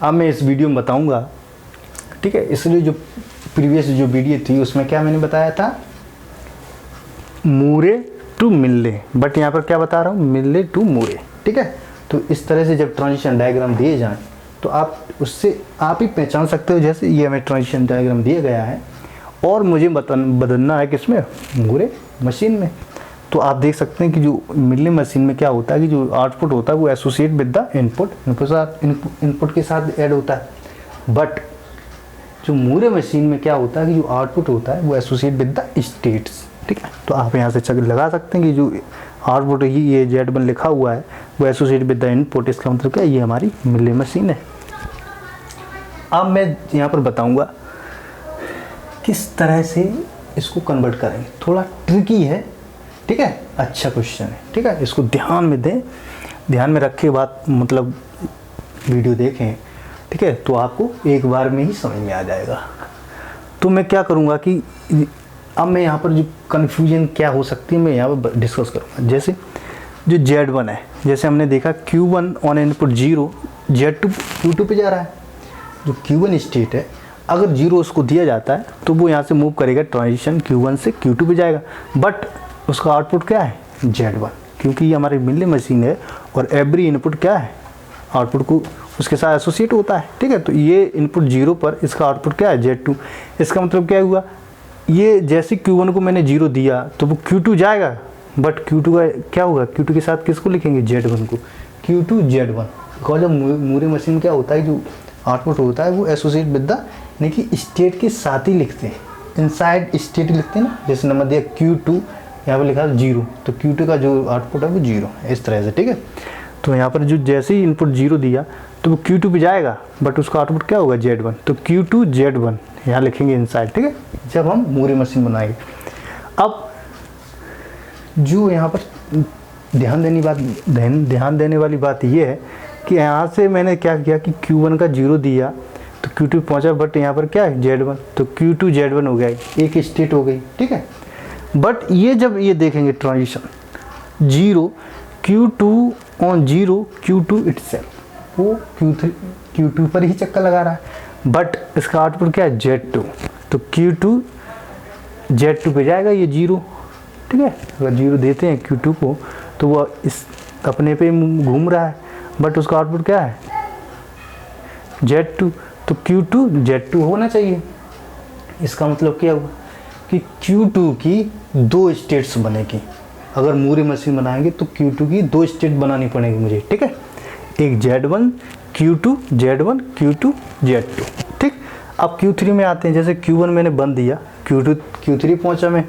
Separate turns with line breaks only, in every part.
अब मैं इस वीडियो में बताऊंगा, ठीक है। इसलिए जो प्रीवियस जो वीडियो थी उसमें क्या मैंने बताया था, मूरे टू मिल्ले, बट यहाँ पर क्या बता रहा हूँ, मिल्ले टू मूरे, ठीक है। तो इस तरह से जब ट्रांजिशन डायग्राम दिए जाएं तो आप उससे आप ही पहचान सकते हो, जैसे ये हमें ट्रांजिशन डायग्राम दिया गया है और मुझे बदलना है किसमें, मूरे मशीन में। तो आप देख सकते हैं कि जो मिल्ले मशीन में क्या होता है कि जो आउटपुट होता है वो एसोसिएट विद द इनपुट के साथ ऐड होता है, बट जो मूरे मशीन में क्या होता है कि जो आउटपुट होता है वो एसोसिएट विद द स्टेट्स, ठीक है। तो आप यहाँ से चक लगा सकते हैं कि जो आउटपुट ये Z1 लिखा हुआ है वो एसोसिएट विद द इनपुट, इसका मतलब क्या है, ये हमारी मिल्ले मशीन है। अब मैं यहाँ पर बताऊँगा किस तरह से इसको कन्वर्ट करेंगे, थोड़ा ट्रिकी है, ठीक है। अच्छा क्वेश्चन है, ठीक है। इसको ध्यान में दें, ध्यान में रख के बात मतलब वीडियो देखें, ठीक है, तो आपको एक बार में ही समझ में आ जाएगा। तो मैं क्या करूँगा कि अब मैं यहाँ पर जो कन्फ्यूजन क्या हो सकती है मैं यहाँ पर डिस्कस करूँगा। जैसे जो Z1 है, जैसे हमने देखा Q1 on input 0, Z2 Q2 पे जा रहा है। जो Q1 स्टेट है अगर 0 उसको दिया जाता है तो वो यहाँ से मूव करेगा, ट्रांजिशन Q1 से Q2 पे जाएगा, बट उसका आउटपुट क्या है, Z1, क्योंकि ये हमारी मिल्ले मशीन है और एवरी इनपुट क्या है, आउटपुट को उसके साथ एसोसिएट होता है, ठीक है। तो ये इनपुट 0 पर इसका आउटपुट क्या है, Z2। इसका मतलब क्या हुआ, ये जैसे Q1 को मैंने 0 दिया तो वो Q2 जाएगा, बट Q2 का क्या होगा, Q2 के साथ किसको लिखेंगे, Z1 को, Q2 Z1। बिकॉज जब मूरे मशीन क्या होता है, जो आउटपुट होता है वो एसोसिएट विद द, यानी कि स्टेट के साथ ही लिखते हैं, इनसाइड स्टेट लिखते हैं ना। जैसे नंबर दिया Q2, यहाँ पर लिखा है 0, तो Q2 का जो आउटपुट है वो 0 है, इस तरह से, ठीक है। तो यहाँ पर जो जैसे ही इनपुट 0 दिया तो वो Q2 पे जाएगा, बट उसका आउटपुट क्या होगा, Z1। तो Q2 Z1 यहाँ लिखेंगे इनसाइड, ठीक है, जब हम मूरे मशीन बनाएंगे। अब जो यहाँ पर ध्यान देने वाली बात ये है कि यहाँ से मैंने क्या किया कि Q1 का 0 दिया तो Q2 पहुँचा, बट यहाँ पर क्या है, Z1, तो Q2 Z1 हो गया, एक स्टेट हो गई, ठीक है। बट ये जब ये देखेंगे transition 0 Q2 on 0 Q2 itself, वो Q2 पर ही चक्कर लगा रहा है, बट इसका आउटपुट क्या है, Z2, तो Q2 Z2 पे जाएगा ये 0, ठीक है। अगर 0 देते हैं Q2 को तो वो इस अपने पे घूम रहा है, बट उसका आउटपुट क्या है, Z2, तो Q2 Z2 होना चाहिए। इसका मतलब क्या हुआ कि Q2 की 2 स्टेट्स बनेगी। अगर मूरे मशीन बनाएंगे तो Q2 की 2 स्टेट बनानी पड़ेगी मुझे, ठीक है, एक Z1 Q2 Z1 Q2 Z2, ठीक। अब Q3 में आते हैं, जैसे Q1 मैंने बंद दिया, Q3 पहुंचा मैं,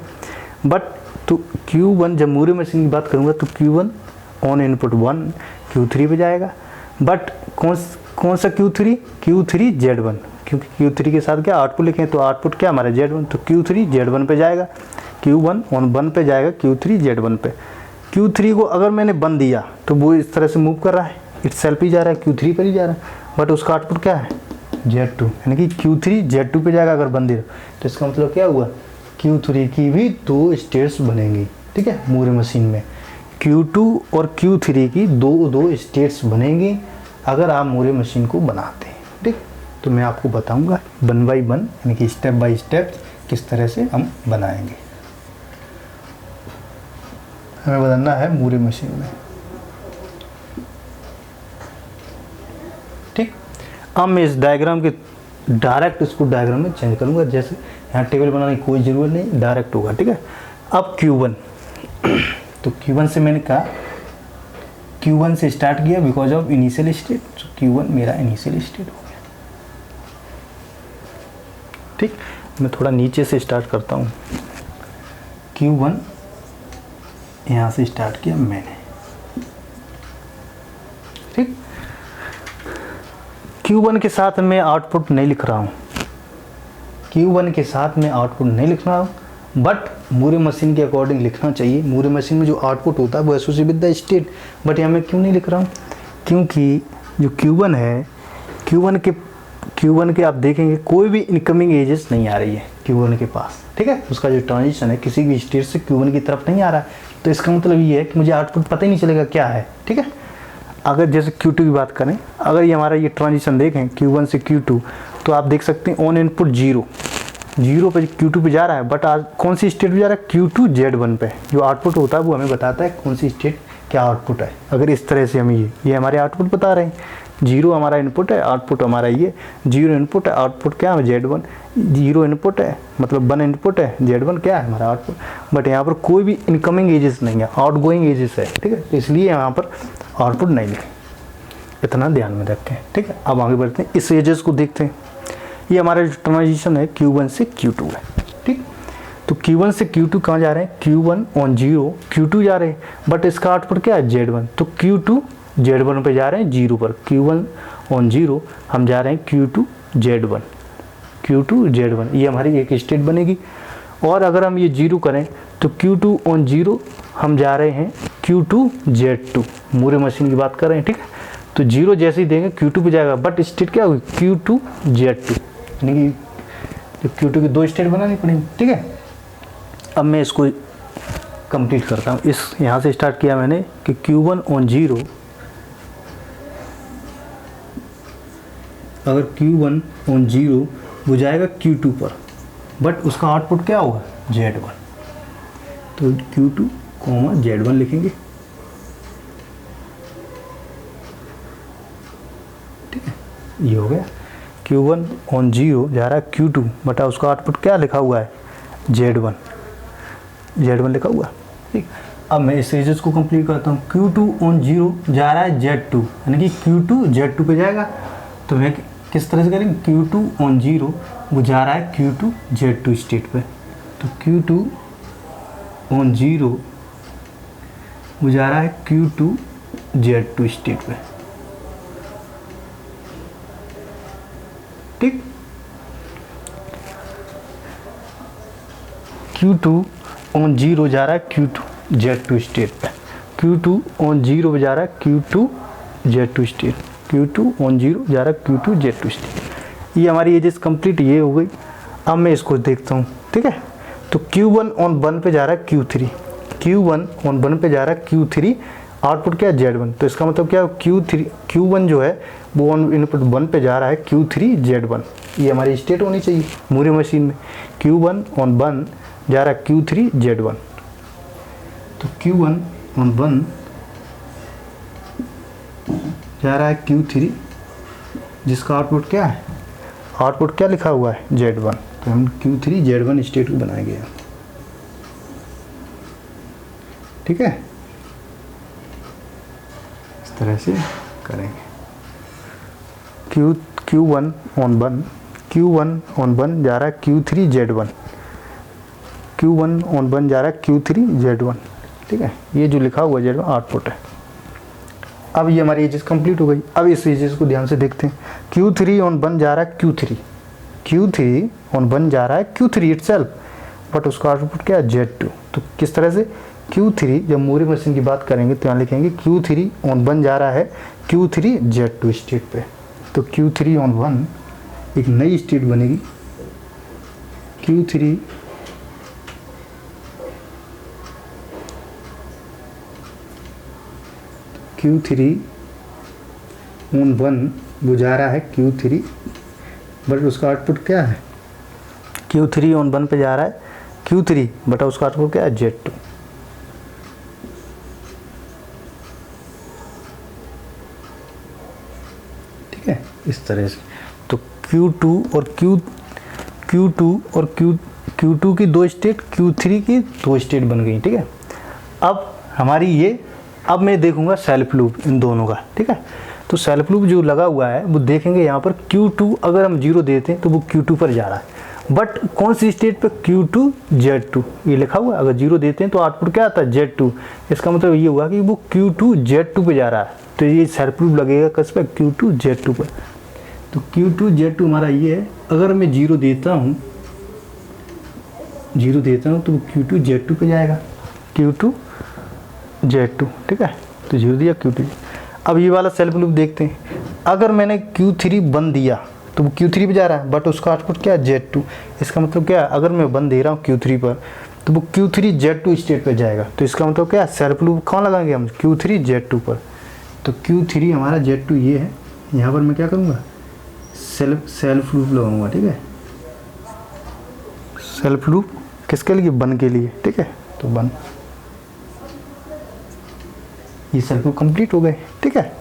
बट तो Q1 जब मूरे मशीन की बात करूंगा तो Q1 ऑन इनपुट 1 Q3 पे जाएगा, बट कौन सा Q3 Z1, क्योंकि Q3 के साथ क्या आउटपुट लिखें, तो आउटपुट क्या हमारा Z1, तो Q3 Z1 पे जाएगा, Q1 ऑन 1 पे जाएगा, Q3 Z1 पे। Q3 को अगर मैंने बंद दिया तो वो इस तरह से मूव कर रहा है, इटसेल्फ ही जा रहा है, Q3 पर ही जा रहा है, बट उसका आउटपुट क्या है, Z2, यानी कि Q3 Z2 पे जाएगा अगर बंद दिया। तो इसका मतलब क्या हुआ, Q3 की भी 2 स्टेट्स बनेंगी, ठीक है, मूरे मशीन में Q2 और Q3 की 2 स्टेट्स बनेंगी अगर आप मूरे मशीन को बनाते हैं, ठीक। तो मैं आपको बताऊंगा 1 बाई 1, यानी कि स्टेप बाय स्टेप किस तरह से हम बनाएंगे। हमें बनाना है मूरे मशीन में, ठीक। अब मैं इस डायग्राम के डायरेक्ट इसको डायग्राम में चेंज करूंगा, जैसे यहाँ टेबल बनाने की कोई ज़रूरत नहीं, डायरेक्ट होगा, ठीक है। अब Q1, तो Q1 से मैंने कहा Q1 से स्टार्ट किया बिकॉज ऑफ इनिशियल स्टेट, तो Q1 मेरा इनिशियल स्टेट हो गया, ठीक। मैं थोड़ा नीचे से स्टार्ट करता हूँ, Q1 यहाँ से स्टार्ट किया मैंने, ठीक। Q1 के साथ मैं आउटपुट नहीं लिख रहा हूँ, Q1 के साथ मैं आउटपुट नहीं लिख रहा हूँ, बट मूरे मशीन के अकॉर्डिंग लिखना चाहिए। मूरे मशीन में जो आउटपुट होता है वो associate with the state, but यहाँ मैं क्यों नहीं लिख रहा हूँ, क्योंकि जो Q1 है, Q1 के आप देखेंगे कोई भी इनकमिंग एजेस नहीं आ रही है Q1 के पास, ठीक है। उसका जो ट्रांजिशन है किसी भी स्टेट से Q1 की तरफ नहीं आ रहा है, तो इसका मतलब ये है कि मुझे आउटपुट पता ही नहीं चलेगा क्या है, ठीक है। अगर जैसे Q2 की बात करें, अगर ये हमारा ये ट्रांजिशन देखें Q1 से Q2, तो आप देख सकते हैं ऑन इनपुट 0 पे Q2 पे जा रहा है, बट आज कौन सी स्टेट पे जा रहा है, Q2 Z1 पे। जो आउटपुट होता है वो हमें बताता है कौन सी स्टेट क्या आउटपुट है। अगर इस तरह से हम ये हमारे आउटपुट बता रहे हैं, 0 हमारा इनपुट है, आउटपुट हमारा ये 0 इनपुट है, आउटपुट क्या है Z1, 0 इनपुट है मतलब 1 इनपुट है, Z1 क्या है हमारा आउटपुट। बट यहाँ पर कोई भी इनकमिंग एजेस नहीं है, आउटगोइंग एजेस है, ठीक है, तो इसलिए यहाँ पर आउटपुट नहीं लिखे, इतना ध्यान में रखें, ठीक है। अब आगे बढ़ते हैं, इस एजेस को देखते हैं। ये हमारा जो ट्रांजिशन है Q1 से Q2 है, ठीक। तो Q1 से Q2 कहाँ जा रहे हैं, Q1 ऑन 0 Q2 जा रहे हैं, बट इसका आउटपुट क्या है Z1, तो Q2 Z1 पे जा रहे हैं 0 पर। Q1 ऑन 0 हम जा रहे हैं Q2 Z1, ये हमारी एक स्टेट बनेगी। और अगर हम ये 0 करें तो Q2 ऑन 0 हम जा रहे हैं Q2 Z2, मूरे मशीन की बात कर रहे हैं, ठीक है। तो 0 जैसे ही देंगे Q2 पे जाएगा, बट स्टेट क्या होगी Q2 Z2, यानी कि Q2 की 2 स्टेट बनानी पड़ेगी, ठीक है। अब मैं इसको कंप्लीट करता हूँ। इस यहाँ से स्टार्ट किया मैंने कि Q1 ऑन 0, अगर Q1 ऑन 0 वो जाएगा Q2 पर, बट उसका आउटपुट क्या होगा Z1, तो Q2 Z1 लिखेंगे, ठीक है। ये हो गया Q1 ऑन 0 जा रहा है Q2, बटा उसका आउटपुट क्या लिखा हुआ है Z1 लिखा हुआ, ठीक। अब मैं इस एजेस को कंप्लीट करता हूँ। Q2 ऑन 0 जा रहा है Z2, यानी कि Q2 Z2 पे जाएगा, तो मैं किस तरह से करेंगे, Q2 ऑन 0 वो जा रहा है Q2 Z2 स्टेट पे, तो Q2 ऑन 0 वो जा रहा है Q2 Z2 स्टेट पे, ठीक। Q2 ऑन 0 जा रहा है Q2 Z2 स्टेट पे, Q2 ऑन 0 पे जा रहा है Q2 Z2 state, Q2 on 0 जा रहा है Q2 Z2 स्टेट। ये हमारी एजेस कंप्लीट ये हो गई। अब मैं इसको देखता हूँ, ठीक है। तो Q1 ऑन 1 पे जा रहा है Q3, Q1 ऑन 1 पे जा रहा है Q3, आउटपुट क्या है Z1, तो इसका मतलब क्या Q1 जो है वो ऑन इनपुट 1 पे जा रहा है Q3 Z1, ये हमारी स्टेट होनी चाहिए मूरी मशीन में। Q1 ऑन 1 जा रहा है Q3 Z1, तो Q1 ऑन 1 जा रहा है Q3, जिसका आउटपुट क्या है, आउटपुट क्या लिखा हुआ है Z1, तो हम Q3 Z1 स्टेट को बनाएंगे, ठीक है। इस तरह से करेंगे। Q1 ऑन 1 जा रहा है Q3 Z1, Q1 ऑन 1 जा रहा है Q3 Z1, ठीक है। ये जो लिखा हुआ Z1 आउटपुट है। अब ये हमारी एजेस कंप्लीट हो गई। अब इस एजेस को ध्यान से देखते हैं। Q3 ऑन 1 जा रहा है Q3 ऑन 1 जा रहा है Q3 इटसेल्फ, बट उसका आउटपुट क्या है Z2, तो किस तरह से Q3, जब मूरी मशीन की बात करेंगे तो यहाँ लिखेंगे Q3 ऑन 1 जा रहा है Q3 Z2 स्टेट पे, तो Q3 ऑन 1 एक नई स्टेट बनेगी, Q3 ऑन 1 वो जा रहा है Q3, बट उसका आउटपुट क्या है, Q3 ऑन 1 पे जा रहा है Q3, बट उसका आउटपुट क्या है Z2, ठीक है। इस तरह से तो Q2 और Q2 की 2 स्टेट, Q3 की 2 स्टेट बन गई, ठीक है। अब हमारी ये, अब मैं देखूंगा सेल्फ लूप इन दोनों का, ठीक है। तो सेल्फ लूप जो लगा हुआ है वो देखेंगे यहाँ पर Q2 अगर हम 0 देते हैं तो वो Q2 पर जा रहा है, बट कौन सी स्टेट पे, Q2 Z2 ये लिखा हुआ है। अगर 0 देते हैं तो आउटपुट क्या आता है Z2, इसका मतलब ये हुआ कि वो Q2 Z2 पे जा रहा है, तो ये सेल्फ लूप लगेगा किस पे, Q2 Z2 पर। तो Q2 Z2 हमारा ये है। अगर मैं 0 देता हूँ तो वो Q2 Z2 पे जाएगा, Q2 Z2, ठीक है। तो 0 दिया Q2। अब ये वाला सेल्फ लूप देखते हैं। अगर मैंने Q3 1 दिया तो वो Q3 पे जा रहा है, बट उसका आउटपुट क्या है Z2, इसका मतलब क्या है, अगर मैं 1 दे रहा हूँ Q3 पर तो वो Q3 Z2 स्टेट पे जाएगा, तो इसका मतलब क्या है, सेल्फ लूप कहाँ लगाएंगे हम, Q3 Z2 पर, तो Q3 हमारा Z2 ये है। यहाँ पर मैं क्या करूँगा, सेल्फ लूप लगाऊंगा, ठीक है। सेल्फ लूप किसके लिए, वन के लिए, ठीक है। तो वन, ये सेल्फ लूप कंप्लीट हो गए, ठीक है।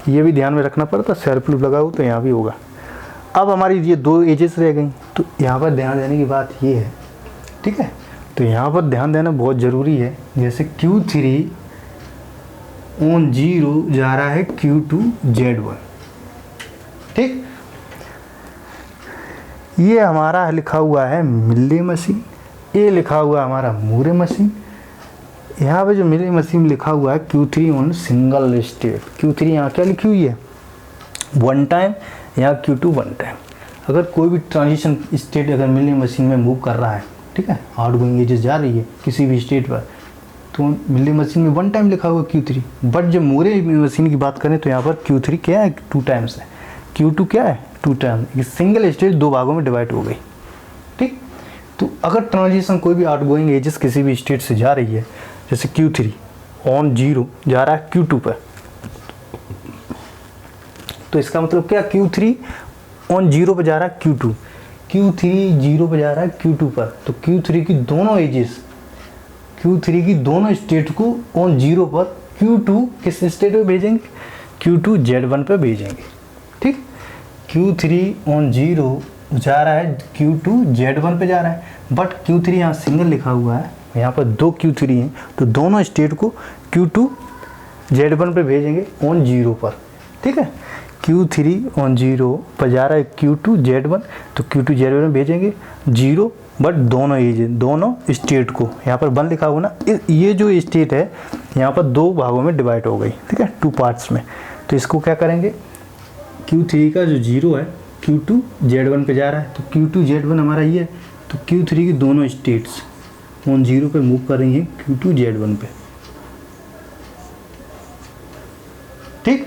ये भी ध्यान में रखना पड़ता, सेल्फ लूप लगाओ तो यहाँ भी होगा। अब हमारी ये दो एजेस रह गई, तो यहाँ पर ध्यान देने की बात ये है, ठीक है। तो यहाँ पर ध्यान देना बहुत ज़रूरी है। जैसे Q3 ऑन 0 जा रहा है Q2 Z1, ठीक। ये हमारा लिखा हुआ है मिले मशीन, ये लिखा हुआ है हमारा मूरे मशीन। यहाँ पे जो मिले मशीन लिखा हुआ है Q3 on single state, Q3 यहाँ क्या लिखी हुई है, वन टाइम, यहाँ Q2 वन टाइम। अगर कोई भी ट्रांजिशन स्टेट अगर मिले मशीन में मूव कर रहा है, ठीक है, आउट गोइंग एजेस जा रही है किसी भी स्टेट पर, तो मिले मशीन में वन टाइम लिखा हुआ Q3। बट जब मूरे मशीन की बात करें तो यहाँ पर Q3 क्या है, 2 टाइम्स है, Q2 क्या है, 2 टाइम। ये सिंगल स्टेट 2 भागों में डिवाइड हो गई, ठीक। तो अगर ट्रांजिशन कोई भी आउट गोइंग एजेस किसी भी स्टेट से जा रही है, जैसे Q3 ऑन 0 जा रहा है Q2 पर, तो इसका मतलब क्या, Q3 ऑन 0 पर जा रहा है Q2, Q3 0 पर जा रहा है Q2 पर। तो Q3 की दोनों एजेस, Q3 की दोनों स्टेट को ऑन 0 पर Q2 किस स्टेट पे भेजेंगे, Q2 Z1 पे भेजेंगे, ठीक। Q3 ऑन 0 जा रहा है Q2 Z1 पे जा रहा है, बट Q3 यहाँ सिंगल लिखा हुआ है, यहाँ पर 2 Q3 हैं, तो दोनों स्टेट को Q2 Z1 पे भेजेंगे ऑन 0 पर, ठीक है। Q3 ऑन 0 पर जा रहा है Q2 Z1, तो Q2 Z1 में भेजेंगे 0, बट दोनों एज, दोनों स्टेट को, यहाँ पर 1 लिखा हुआ ना, ये जो स्टेट है यहाँ पर 2 भागों में डिवाइड हो गई, ठीक है, 2 पार्ट्स में। तो इसको क्या करेंगे, Q3 का जो 0 है Q2 Z1 पे जा रहा है, तो Q2 Z1 हमारा ये है, तो Q3 की दोनों स्टेट्स ऑन 0 पे मूव कर रही हैं Q2 Z1 पे, ठीक।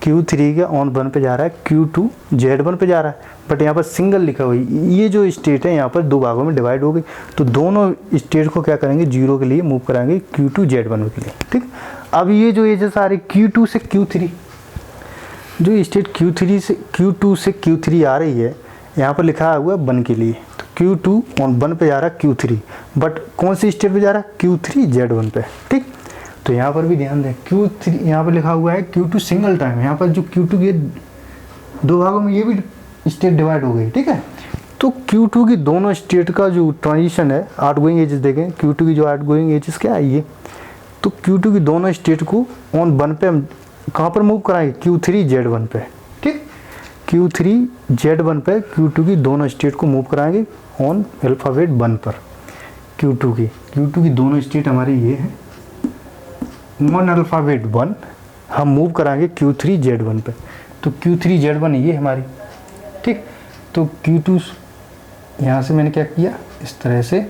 Q3 का ऑन 1 पे जा रहा है, Q2 Z1 पे जा रहा है, बट यहाँ पर सिंगल लिखा हुआ है। ये जो स्टेट है यहाँ पर 2 भागों में डिवाइड हो गई, तो दोनों स्टेट को क्या करेंगे, 0 के लिए मूव कराएंगे Q2 Z1 के लिए, ठीक। अब ये जो एजेस आ रही Q2 से Q3, जो स्टेट Q2 से Q3 आ रही है, यहाँ पर लिखा हुआ है 1 के लिए, तो Q2 ऑन 1 पे जा रहा है Q3, बट कौन सी स्टेट पे जा रहा है, Q3 Z1 पे, ठीक। तो यहाँ पर भी ध्यान दें, Q3 यहाँ पर लिखा हुआ है Q2 सिंगल टाइम, यहाँ पर जो Q2 के 2 भागों में ये भी स्टेट डिवाइड हो गई, ठीक है। तो Q2 की दोनों स्टेट का जो ट्रांजिशन है, आउट गोइंग एजेस देखें, Q2 की जो आउट गोइंग एजेस क्या है ये, तो Q2 की दोनों स्टेट को ऑन 1 पे हम कहाँ पर मूव कराएंगे, Q3 Z1 पे, ठीक। Q3 Z1 पे Q2 की दोनों स्टेट को मूव कराएंगे ऑन अल्फ़ाबेट 1 पर। Q2 की दोनों स्टेट हमारी ये है, ऑन अल्फ़ाबेट 1 हम मूव कराएंगे Q3 Z1 पे, तो Q3 Z1 ये हमारी, ठीक। तो Q2 यहाँ से मैंने क्या किया, इस तरह से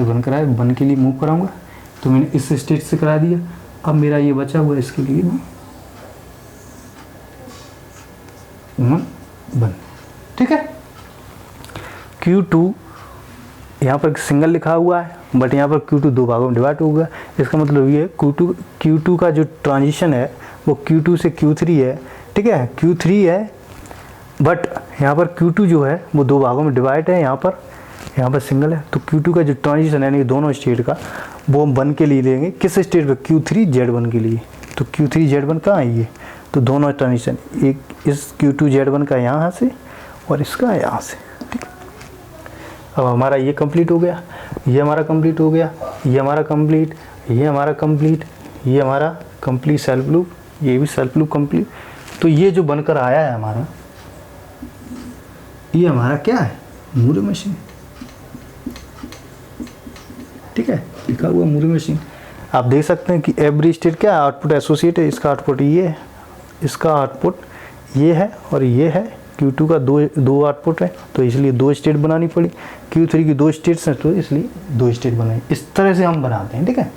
बन कराया, 1 के लिए मूव कराऊंगा, तो मैंने इस स्टेट से करा दिया। अब मेरा ये बचा हुआ, इसके लिए 1, ठीक है। Q2 यहाँ पर सिंगल लिखा हुआ है, बट यहाँ पर Q2 2 भागों में डिवाइड हो गया। इसका मतलब ये Q2 का जो ट्रांजिशन है वो Q2 से Q3 है, ठीक है, Q3 है, बट यहाँ पर Q2 जो है वो 2 भागों में डिवाइड है, यहाँ पर सिंगल है। तो Q2 का जो ट्रांजिशन है, यानी दोनों स्टेट का, वो हम 1 के लिए लेंगे, किस स्टेट पे, Q3 Z1 के लिए। तो Q3 Z1 कहाँ है ये, तो दोनों ट्रांजिशन, एक इस Q2 Z1 का यहाँ से और इसका यहाँ से, ठीक। अब हमारा ये कंप्लीट हो गया, ये हमारा कंप्लीट हो गया, ये हमारा कंप्लीट, ये हमारा कंप्लीट, ये हमारा कंप्लीट सेल्फ लूप, ये भी सेल्फ लूप कंप्लीट। तो ये जो बनकर आया है हमारा, ये हमारा क्या है, मूरे मशीन, ठीक है, लिखा हुआ मूरे मशीन। आप देख सकते हैं कि एवरी स्टेट क्या है, आउटपुट एसोसिएट है, इसका आउटपुट ये है, इसका आउटपुट ये है, और ये है। Q2 का दो आउटपुट है, तो इसलिए 2 स्टेट बनानी पड़ी। Q3 की 2 स्टेट्स हैं, तो इसलिए 2 स्टेट बनाई। इस तरह से हम बनाते हैं, ठीक है।